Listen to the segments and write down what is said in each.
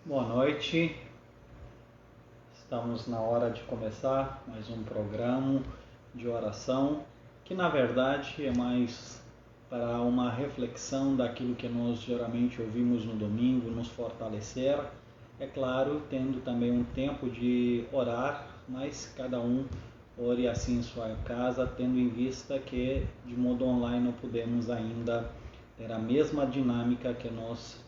Boa noite, estamos na hora de começar mais um programa de oração, que na verdade é mais para uma reflexão daquilo que nós geralmente ouvimos no domingo, nos fortalecer, é claro, tendo também um tempo de orar, mas cada um ore assim em sua casa, tendo em vista que de modo online não podemos ainda ter a mesma dinâmica que nós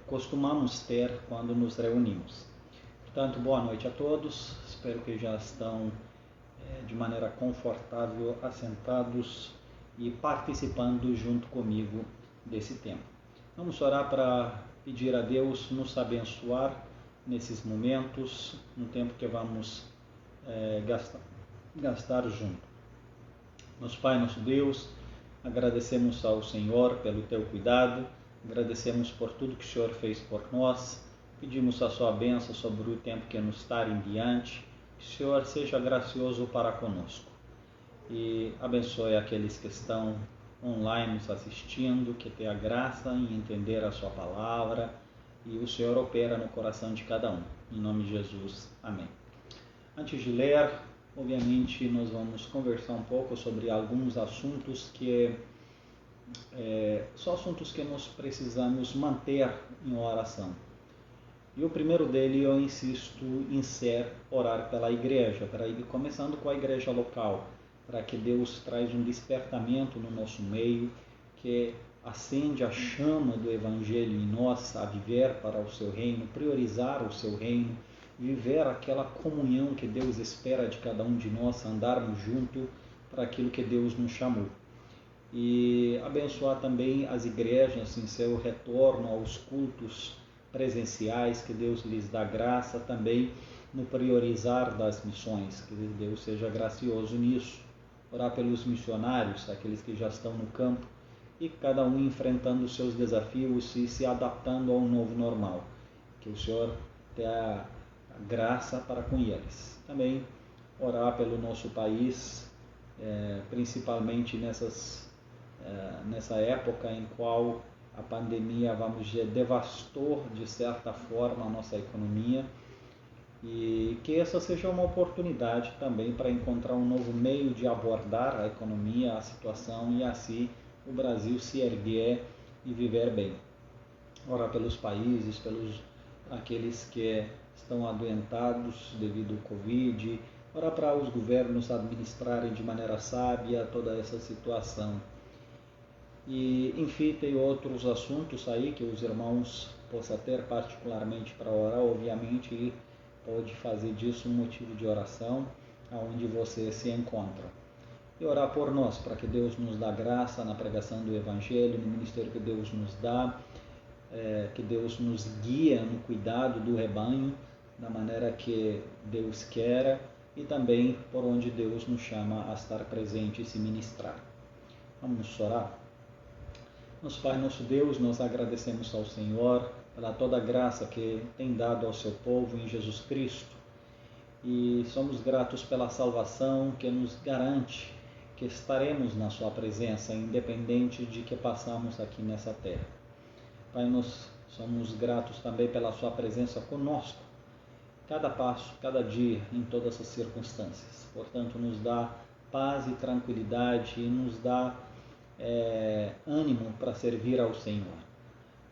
costumamos ter quando nos reunimos. Portanto, boa noite a todos, espero que já estão de maneira confortável assentados e participando junto comigo desse tempo. Vamos orar para pedir a Deus nos abençoar nesses momentos, no tempo que vamos gastar junto. Nosso Pai, nosso Deus, agradecemos ao Senhor pelo teu cuidado, agradecemos por tudo que o Senhor fez por nós, pedimos a sua bênção sobre o tempo que nos está em diante, que o Senhor seja gracioso para conosco e abençoe aqueles que estão online nos assistindo, que tenha graça em entender a sua palavra e o Senhor opera no coração de cada um. Em nome de Jesus, amém. Antes de ler, obviamente nós vamos conversar um pouco sobre alguns assuntos que são assuntos que nós precisamos manter em oração. E o primeiro dele eu insisto em ser orar pela igreja, começando com a igreja local, para que Deus traz um despertamento no nosso meio, que acende a chama do Evangelho em nós a viver para o seu reino, priorizar o seu reino, viver aquela comunhão que Deus espera de cada um de nós, andarmos junto para aquilo que Deus nos chamou. E abençoar também as igrejas em seu retorno aos cultos presenciais, que Deus lhes dá graça também no priorizar das missões, que Deus seja gracioso nisso. Orar pelos missionários, aqueles que já estão no campo, e cada um enfrentando os seus desafios e se adaptando ao novo normal. Que o Senhor tenha graça para com eles. Também orar pelo nosso país, principalmente nessa época em qual a pandemia, vamos dizer, devastou de certa forma a nossa economia, e que essa seja uma oportunidade também para encontrar um novo meio de abordar a economia, a situação, e assim o Brasil se erguer e viver bem. Orar pelos países, pelos aqueles que estão adoentados devido ao Covid, orar para os governos administrarem de maneira sábia toda essa situação. E, enfim, tem outros assuntos aí que os irmãos possam ter particularmente para orar, obviamente, e pode fazer disso um motivo de oração aonde você se encontra. E orar por nós, para que Deus nos dê graça na pregação do Evangelho, no ministério que Deus nos dá, que Deus nos guia no cuidado do rebanho, da maneira que Deus quer, e também por onde Deus nos chama a estar presente e se ministrar. Vamos orar? Nosso Pai, nosso Deus, nós agradecemos ao Senhor pela toda a graça que tem dado ao seu povo em Jesus Cristo, e somos gratos pela salvação que nos garante que estaremos na sua presença, independente de que passamos aqui nessa terra. Pai, nós somos gratos também pela sua presença conosco, cada passo, cada dia, em todas as circunstâncias. Portanto, nos dá paz e tranquilidade e nos dá ânimo para servir ao Senhor.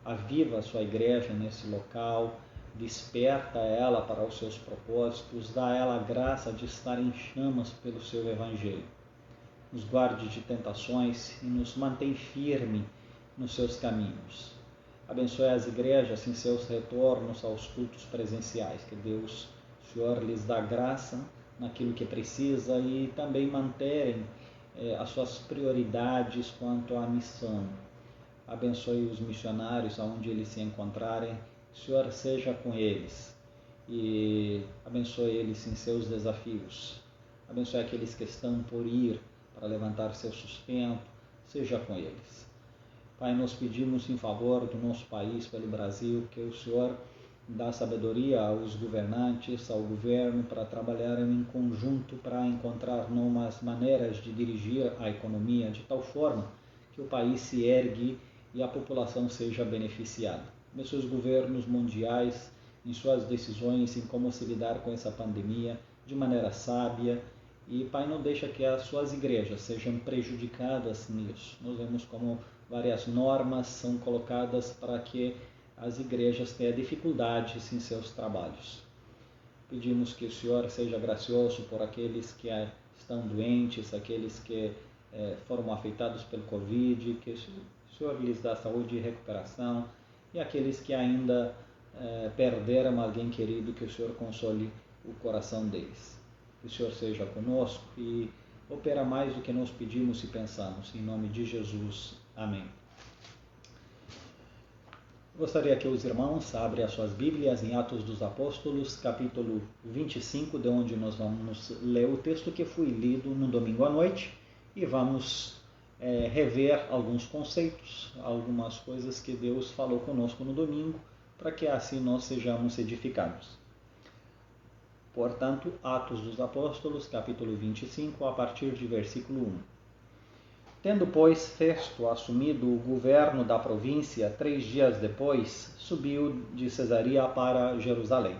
Aviva a sua igreja nesse local, desperta ela para os seus propósitos, dá a ela a graça de estar em chamas pelo seu Evangelho. Nos guarde de tentações e nos mantém firme nos seus caminhos. Abençoe as igrejas em seus retornos aos cultos presenciais, que Deus, o Senhor, lhes dá graça naquilo que precisa e também manterem as suas prioridades quanto à missão. Abençoe os missionários aonde eles se encontrarem, o Senhor seja com eles e abençoe eles em seus desafios. Abençoe aqueles que estão por ir para levantar seu sustento, seja com eles. Pai, nós pedimos em favor do nosso país, pelo Brasil, que o Senhor dá sabedoria aos governantes, ao governo, para trabalharem em conjunto para encontrar novas maneiras de dirigir a economia de tal forma que o país se ergue e a população seja beneficiada. nos seus governos mundiais, em suas decisões, em como se lidar com essa pandemia de maneira sábia. E, Pai, não deixa que as suas igrejas sejam prejudicadas nisso. Nós vemos como várias normas são colocadas para que as igrejas tenham dificuldades em seus trabalhos. Pedimos que o Senhor seja gracioso por aqueles que estão doentes, aqueles que foram afetados pelo Covid, que o Senhor lhes dá saúde e recuperação, e aqueles que ainda perderam alguém querido, que o Senhor console o coração deles. Que o Senhor seja conosco e opera mais do que nós pedimos e pensamos. Em nome de Jesus. Amém. Gostaria que os irmãos abrem as suas Bíblias em Atos dos Apóstolos, capítulo 25, de onde nós vamos ler o texto que foi lido no domingo à noite, e vamos rever alguns conceitos, algumas coisas que Deus falou conosco no domingo, para que assim nós sejamos edificados. Portanto, Atos dos Apóstolos, capítulo 25, a partir de versículo 1. Tendo, pois, Festo assumido o governo da província, 3 dias depois, subiu de Cesareia para Jerusalém.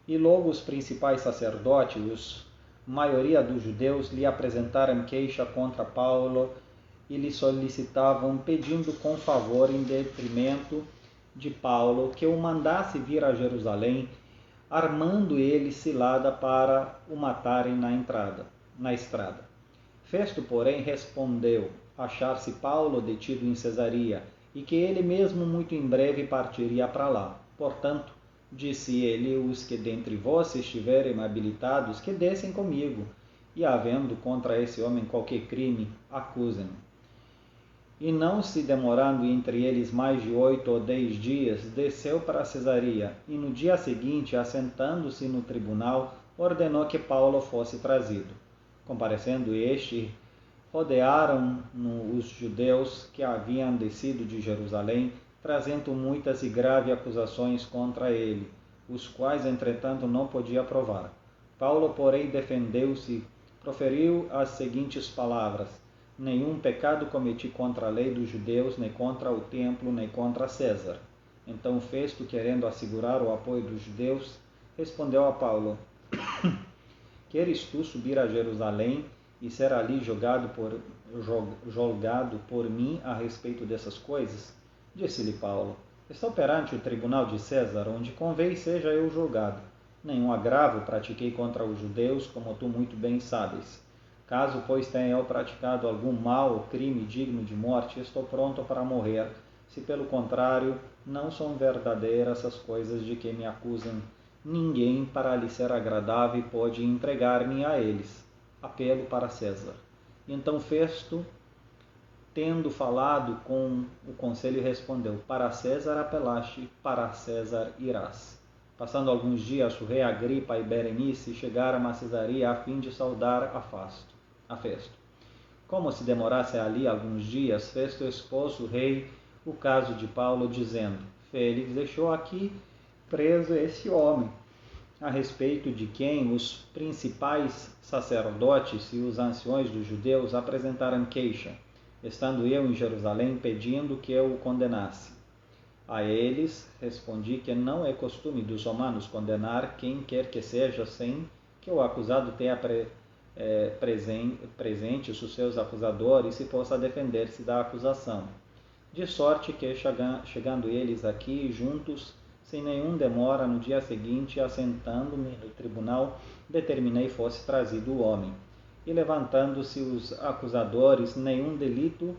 E logo os principais sacerdotes, maioria dos judeus, lhe apresentaram queixa contra Paulo e lhe solicitavam, pedindo com favor, em detrimento de Paulo, que o mandasse vir a Jerusalém, armando ele cilada para o matarem na estrada. Festo, porém, respondeu achar-se Paulo detido em Cesareia, e que ele mesmo muito em breve partiria para lá. Portanto, disse ele, os que dentre vós estiverem habilitados, que descem comigo, e havendo contra esse homem qualquer crime, acusem-no. E não se demorando entre eles mais de 8 ou 10 dias, desceu para Cesareia, e no dia seguinte, assentando-se no tribunal, ordenou que Paulo fosse trazido. Comparecendo este, rodearam-no os judeus que haviam descido de Jerusalém, trazendo muitas e graves acusações contra ele, os quais, entretanto, não podia provar. Paulo, porém, defendeu-se, proferiu as seguintes palavras: nenhum pecado cometi contra a lei dos judeus, nem contra o templo, nem contra César. Então Festo, querendo assegurar o apoio dos judeus, respondeu a Paulo: queres tu subir a Jerusalém e ser ali julgado por mim a respeito dessas coisas? Disse-lhe Paulo: estou perante o tribunal de César, onde convém seja eu julgado. Nenhum agravo pratiquei contra os judeus, como tu muito bem sabes. Caso, pois, tenha eu praticado algum mal ou crime digno de morte, estou pronto para morrer, se pelo contrário não são verdadeiras as coisas de que me acusam. Ninguém, para lhe ser agradável, pode entregar-me a eles. Apelo para César. Então Festo, tendo falado com o conselho, respondeu: para César apelaste, para César irás. Passando alguns dias, o rei Agripa e Berenice chegaram a Cesareia a fim de saudar a Festo. Como se demorasse ali alguns dias, Festo expôs o rei o caso de Paulo, dizendo: Félix deixou aqui preso esse homem, a respeito de quem os principais sacerdotes e os anciões dos judeus apresentaram queixa, estando eu em Jerusalém pedindo que eu o condenasse. A eles respondi que não é costume dos romanos condenar quem quer que seja, sem que o acusado tenha presentes os seus acusadores e possa defender-se da acusação. De sorte que, chegando eles aqui juntos, sem nenhum demora, no dia seguinte, assentando-me no tribunal, determinei fosse trazido o homem. E levantando-se os acusadores, nenhum delito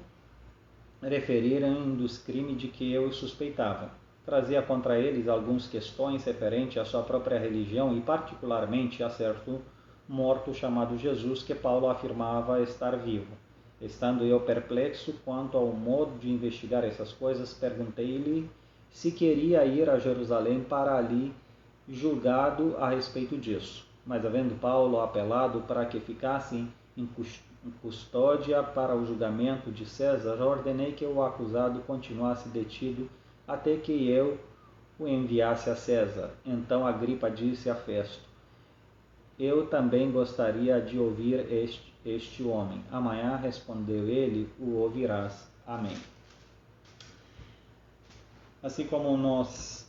referiram dos crimes de que eu suspeitava. Trazia contra eles algumas questões referentes à sua própria religião e particularmente a certo morto chamado Jesus, que Paulo afirmava estar vivo. Estando eu perplexo quanto ao modo de investigar essas coisas, perguntei-lhe se queria ir a Jerusalém para ali julgado a respeito disso. Mas, havendo Paulo apelado para que ficasse em custódia para o julgamento de César, ordenei que o acusado continuasse detido até que eu o enviasse a César. Então Agripa disse a Festo: eu também gostaria de ouvir este homem. Amanhã, respondeu ele, o ouvirás. Amém. Assim como nós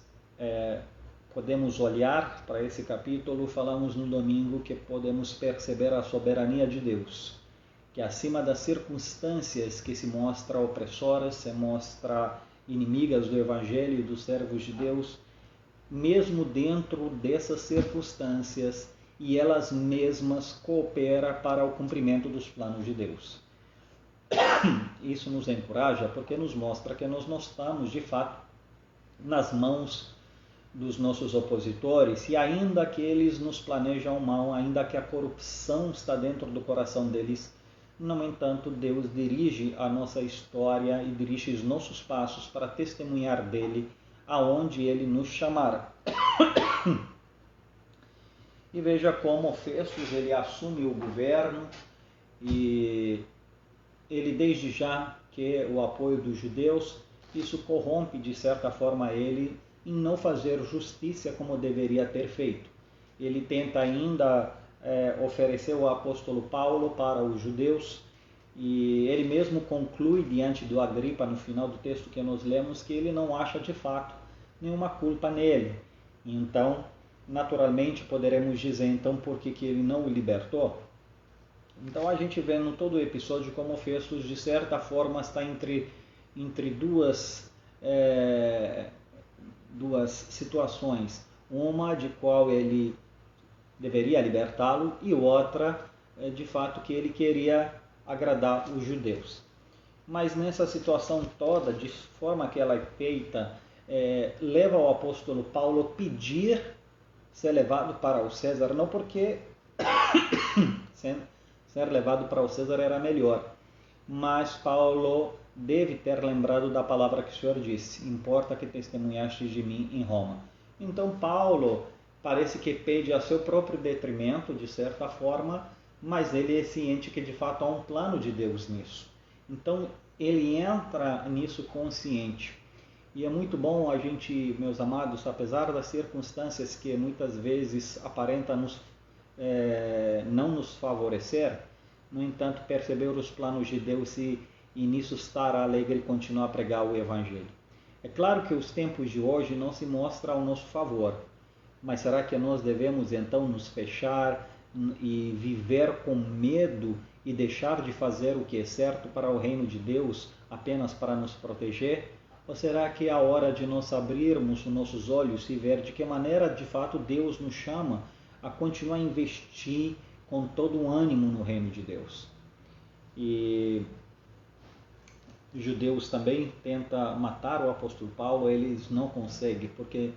podemos olhar para esse capítulo, falamos no domingo que podemos perceber a soberania de Deus, que acima das circunstâncias que se mostram opressoras, se mostram inimigas do Evangelho e dos servos de Deus, mesmo dentro dessas circunstâncias, e elas mesmas cooperam para o cumprimento dos planos de Deus. Isso nos encoraja porque nos mostra que nós não estamos, de fato, nas mãos dos nossos opositores, e ainda que eles nos planejam mal, ainda que a corrupção está dentro do coração deles, no entanto, Deus dirige a nossa história e dirige os nossos passos para testemunhar dele aonde ele nos chamar. E veja como Festus ele assume o governo, e ele desde já quer o apoio dos judeus. Isso corrompe de certa forma ele em não fazer justiça como deveria ter feito. Ele tenta ainda oferecer o apóstolo Paulo para os judeus, e ele mesmo conclui diante do Agripa no final do texto que nós lemos que ele não acha de fato nenhuma culpa nele. Então, naturalmente poderemos dizer então por que ele não o libertou. Então a gente vê no todo o episódio como Festus de certa forma está entre duas situações, uma de qual ele deveria libertá-lo e outra de fato que ele queria agradar os judeus. Mas nessa situação toda, de forma que ela é feita, leva o apóstolo Paulo a pedir ser levado para o César, não porque ser levado para o César era melhor, mas Paulo deve ter lembrado da palavra que o Senhor disse: importa que testemunhaste de mim em Roma. Então Paulo parece que pede a seu próprio detrimento, de certa forma, mas ele é ciente que de fato há um plano de Deus nisso. Então ele entra nisso consciente. E é muito bom a gente, meus amados, apesar das circunstâncias que muitas vezes aparentam não nos favorecer, no entanto, perceber os planos de Deus e nisso estar alegre e continuar a pregar o Evangelho. É claro que os tempos de hoje não se mostram ao nosso favor, mas será que nós devemos então nos fechar e viver com medo e deixar de fazer o que é certo para o reino de Deus apenas para nos proteger? Ou será que é a hora de nós abrirmos os nossos olhos e ver de que maneira de fato Deus nos chama a continuar a investir com todo o ânimo no reino de Deus? E os judeus também tentam matar o apóstolo Paulo, eles não conseguem, porque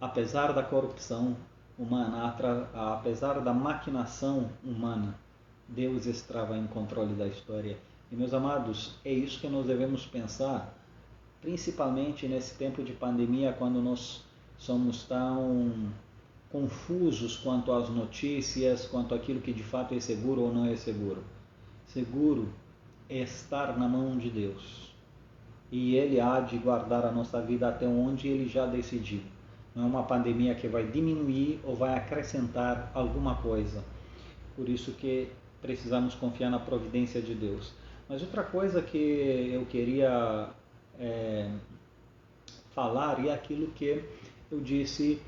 apesar da corrupção humana, apesar da maquinação humana, Deus estava em controle da história. E meus amados, é isso que nós devemos pensar, principalmente nesse tempo de pandemia, quando nós somos tão confusos quanto às notícias, quanto àquilo que de fato é seguro ou não é seguro. Seguro é estar na mão de Deus, e Ele há de guardar a nossa vida até onde Ele já decidiu. Não é uma pandemia que vai diminuir ou vai acrescentar alguma coisa. Por isso que precisamos confiar na providência de Deus. Mas outra coisa que eu queria falar é aquilo que eu disse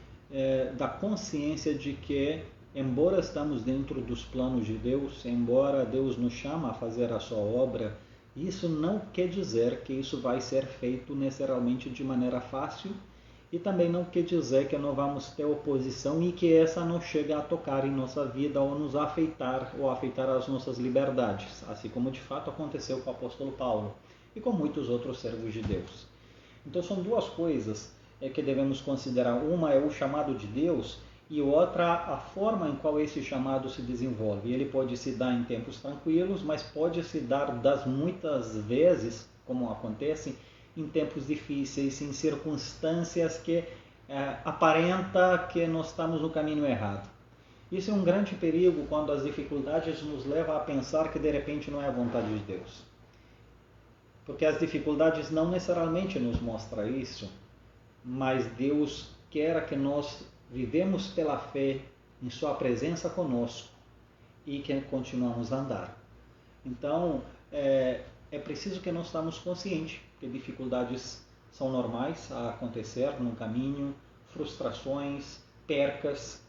da consciência de que, embora estamos dentro dos planos de Deus, embora Deus nos chama a fazer a sua obra, isso não quer dizer que isso vai ser feito necessariamente de maneira fácil, e também não quer dizer que não vamos ter oposição e que essa não chega a tocar em nossa vida ou nos afetar ou afetar as nossas liberdades, assim como de fato aconteceu com o apóstolo Paulo e com muitos outros servos de Deus. Então são duas coisas que devemos considerar. Uma é o chamado de Deus e outra a forma em qual esse chamado se desenvolve. Ele pode se dar em tempos tranquilos, mas pode se dar das muitas vezes, como acontece, em tempos difíceis, em circunstâncias que aparenta que nós estamos no caminho errado. Isso é um grande perigo quando as dificuldades nos levam a pensar que de repente não é a vontade de Deus. Porque as dificuldades não necessariamente nos mostram isso, mas Deus quer que nós vivemos pela fé em sua presença conosco e que continuamos a andar. Então, é preciso que nós estamos conscientes que dificuldades são normais a acontecer no caminho, frustrações, percas,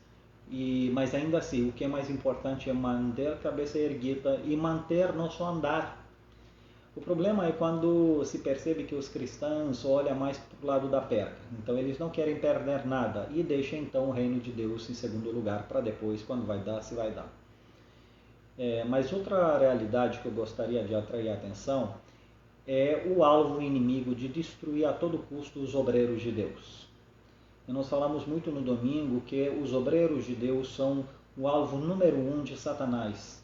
mas ainda assim, o que é mais importante é manter a cabeça erguida e manter nosso andar. O problema é quando se percebe que os cristãos olham mais para o lado da perca. Então eles não querem perder nada e deixam então o reino de Deus em segundo lugar para depois, quando vai dar, se vai dar. Mas outra realidade que eu gostaria de atrair a atenção é o alvo inimigo de destruir a todo custo os obreiros de Deus. E nós falamos muito no domingo que os obreiros de Deus são o alvo número 1 de Satanás.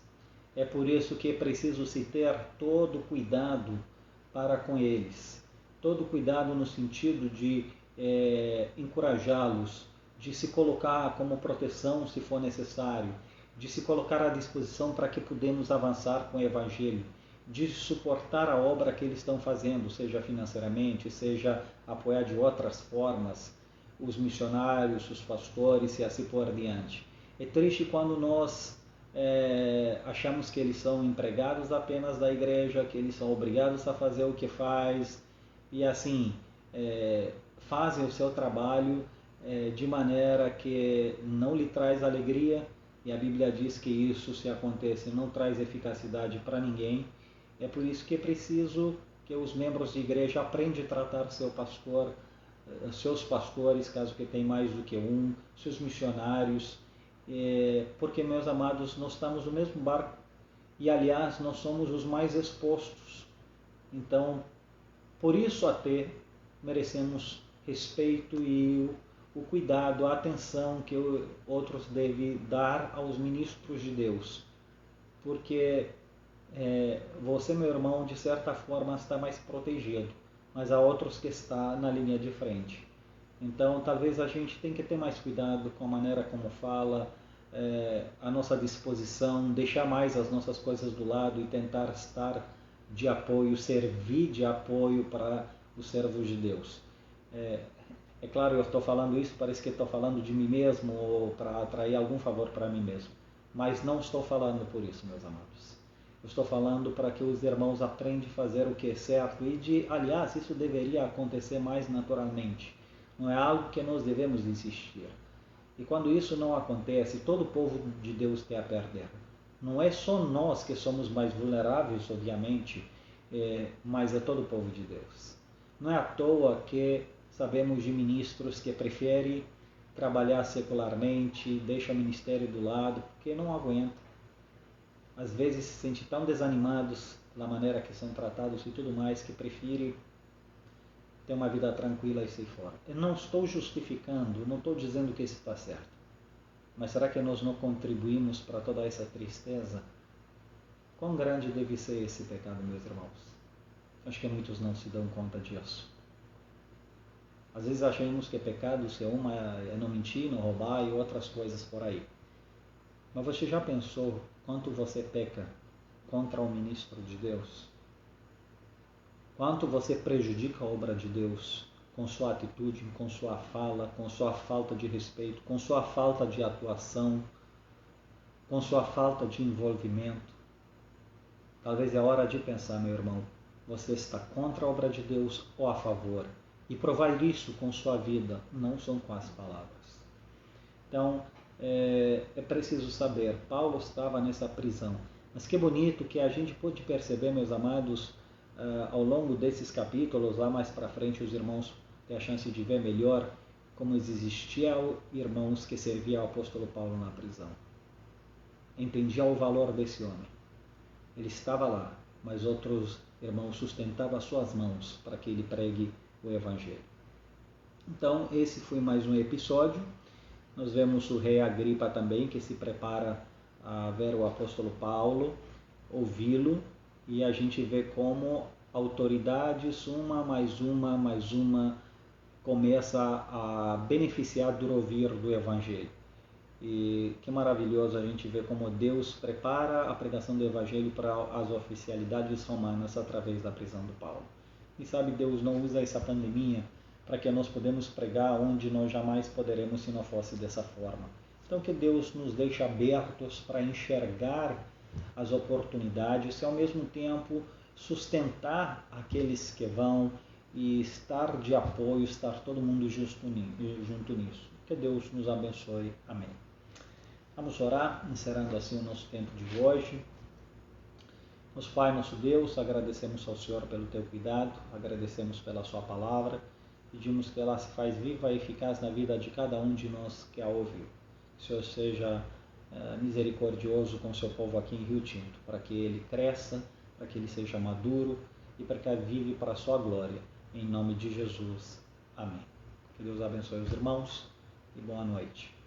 É por isso que é preciso se ter todo cuidado para com eles. Todo cuidado no sentido de encorajá-los, de se colocar como proteção se for necessário, de se colocar à disposição para que podemos avançar com o Evangelho, de suportar a obra que eles estão fazendo, seja financeiramente, seja apoiar de outras formas, os missionários, os pastores e assim por diante. É triste quando nós achamos que eles são empregados apenas da igreja, que eles são obrigados a fazer o que faz e assim fazem o seu trabalho de maneira que não lhe traz alegria, e a Bíblia diz que isso, se acontece, não traz eficacidade para ninguém. É por isso que é preciso que os membros de igreja aprendam a tratar seu pastor, seus pastores, caso que tem mais do que um, seus missionários, porque, meus amados, nós estamos no mesmo barco e, aliás, nós somos os mais expostos. Então, por isso até merecemos respeito e o cuidado, a atenção que outros devem dar aos ministros de Deus. Porque você, meu irmão, de certa forma está mais protegido, mas há outros que estão na linha de frente. Então, talvez a gente tenha que ter mais cuidado com a maneira como fala, a nossa disposição, deixar mais as nossas coisas do lado e tentar estar de apoio, servir de apoio para os servos de Deus. É claro, eu estou falando isso, parece que estou falando de mim mesmo ou para atrair algum favor para mim mesmo. Mas não estou falando por isso, meus amados. Eu estou falando para que os irmãos aprendam a fazer o que é certo e, aliás, isso deveria acontecer mais naturalmente. Não é algo que nós devemos insistir. E quando isso não acontece, todo o povo de Deus tem a perder. Não é só nós que somos mais vulneráveis, obviamente, mas é todo o povo de Deus. Não é à toa que sabemos de ministros que preferem trabalhar secularmente, deixam o ministério do lado, porque não aguentam. Às vezes se sentem tão desanimados da maneira que são tratados e tudo mais, que preferem ter uma vida tranquila e sair fora. Eu não estou justificando, não estou dizendo que isso está certo. Mas será que nós não contribuímos para toda essa tristeza? Quão grande deve ser esse pecado, meus irmãos? Acho que muitos não se dão conta disso. Às vezes achamos que pecado é não mentir, não roubar e outras coisas por aí. Mas você já pensou quanto você peca contra o ministro de Deus? Quanto você prejudica a obra de Deus com sua atitude, com sua fala, com sua falta de respeito, com sua falta de atuação, com sua falta de envolvimento? Talvez é hora de pensar, meu irmão, você está contra a obra de Deus ou a favor? E provar isso com sua vida, não são com as palavras. Então, é preciso saber, Paulo estava nessa prisão. Mas que bonito que a gente pôde perceber, meus amados, ao longo desses capítulos, lá mais para frente os irmãos têm a chance de ver melhor como existiam irmãos que serviam ao apóstolo Paulo na prisão. Entendiam o valor desse homem. Ele estava lá, mas outros irmãos sustentavam as suas mãos para que ele pregue o Evangelho. Então, esse foi mais um episódio. Nós vemos o rei Agripa também, que se prepara a ver o apóstolo Paulo, ouvi-lo, e a gente vê como autoridades, uma, começa a beneficiar do ouvir do Evangelho. E que maravilhoso a gente ver como Deus prepara a pregação do Evangelho para as oficialidades romanas através da prisão do Paulo. E sabe, Deus não usa essa pandemia para que nós podemos pregar onde nós jamais poderemos se não fosse dessa forma. Então que Deus nos deixe abertos para enxergar as oportunidades e ao mesmo tempo sustentar aqueles que vão e estar de apoio, estar todo mundo junto nisso. Que Deus nos abençoe. Amém. Vamos orar, encerrando assim o nosso tempo de hoje. Nosso Pai, nosso Deus, agradecemos ao Senhor pelo Teu cuidado, agradecemos pela Sua palavra, pedimos que ela se faz viva e eficaz na vida de cada um de nós que a ouviu. Que o Senhor seja misericordioso com o seu povo aqui em Rio Tinto, para que ele cresça, para que ele seja maduro e para que vive para a Sua glória. Em nome de Jesus. Amém. Que Deus abençoe os irmãos e boa noite.